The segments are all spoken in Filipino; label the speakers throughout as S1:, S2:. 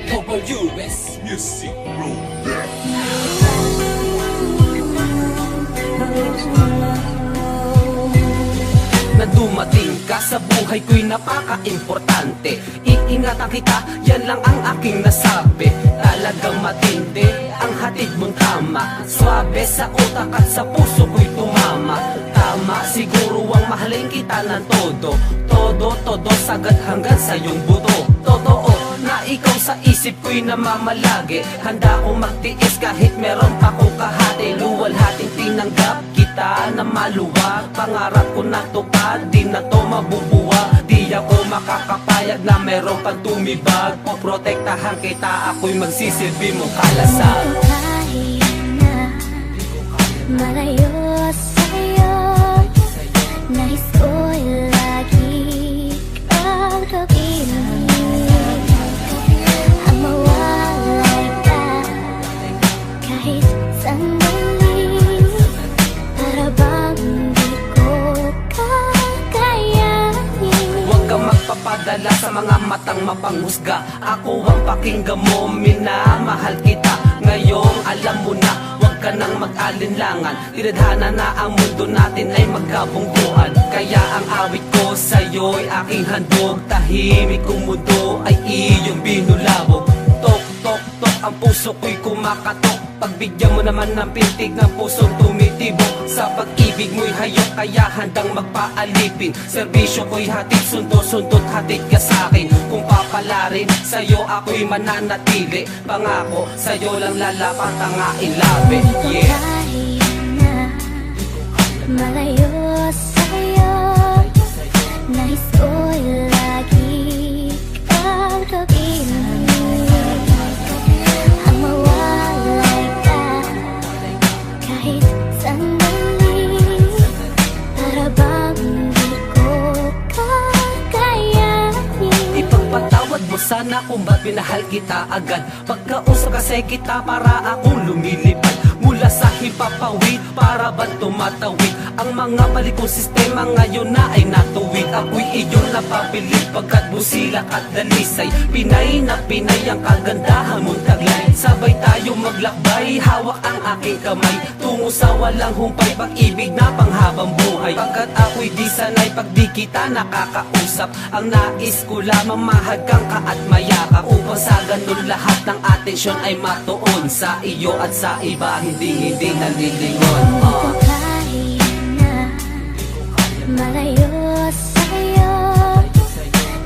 S1: WS Music Road. Na dumating ka sa buhay ko'y napaka-importante. Iingatan kita, yan lang ang aking nasabi. Talagang matindi ang hatid mong tama. Swabe sa utak at sa puso ko'y tumama. Tama, siguro ang mahalin kita ng todo. Todo, sagad hanggang sa iyong buto. Totoo na ikaw sa isip ko'y namamalagi. Handa akong magtiis kahit meron pa kong kahati. Luwalhating tinanggap kita na maluwag. Pangarap ko natupad, di na to mabubuwag. Di ako makakapayag na meron pang tumibag. Poprotektahan kita, ako'y magsisilbi mong kalasag.
S2: Di ko kaya na malayo sa'yo. Nais ko'y lagi kang kapiling. Ang mawalay ka kahit sandali. Para bang di ko kakayanin.
S1: Huwag kang magpapadala sa mga matang mapanghusga. Ako ang pakinggan mo, minamahal kita. Ngayong alam mo na, huwag ka nang mag-alinlangan. Tinadhana na ang mundo natin ay magkabungguan. Kaya ang awit ko sa'yo'y aking handog. Tahimik kong mundo ay iyong binulabog. Tok, tok, tok, ang puso ko'y kumakatok. Pagbigyan mo naman ng pintig ng pusong tumitibok. Sa pag-ibig mo'y hayok, kaya handang magpaalipin. Serbisyo ko'y hatid, sundo-sundot hatid ka sa'kin. Kung papalarin, sa'yo ako'y mananatili. Pangako, sa'yo lang lalapat ang aking labi. Yeah.
S2: Di ko kaya na malayo sa'yo. Nais ko'y lagi kang kapiling. Ang mawalay ka kahit sandali. Para bang di ko kakayanin.
S1: Ipagpatawad mo sana kung ba't pinahal kita agad. Pagkausap kasi kita para akong lumilipad. Mula sa hipapawid para ba tumatawid. Ang mga balik kong sistema ngayon na ay natuwid. Ako'y iyong napabilib pagkat busilak at dalisay. Pinay na pinay ang kagandahan mong taglay. Sabay tayo maglakbay, hawak ang aking kamay. Tungo sa walang humpay, pag-ibig na panghabang buhay. Pagkat ako'y di sanay pag di kita nakakausap. Ang nais ko lamang mahagkang ka at mayakap. Upang sa ganun lahat ng atensyon ay matuon sa iyo at sa iba. Hindi nalilingon.
S2: Di ko kaya na malayo sa'yo.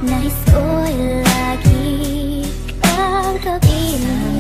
S2: Nais ko'y lagi kang kapiling.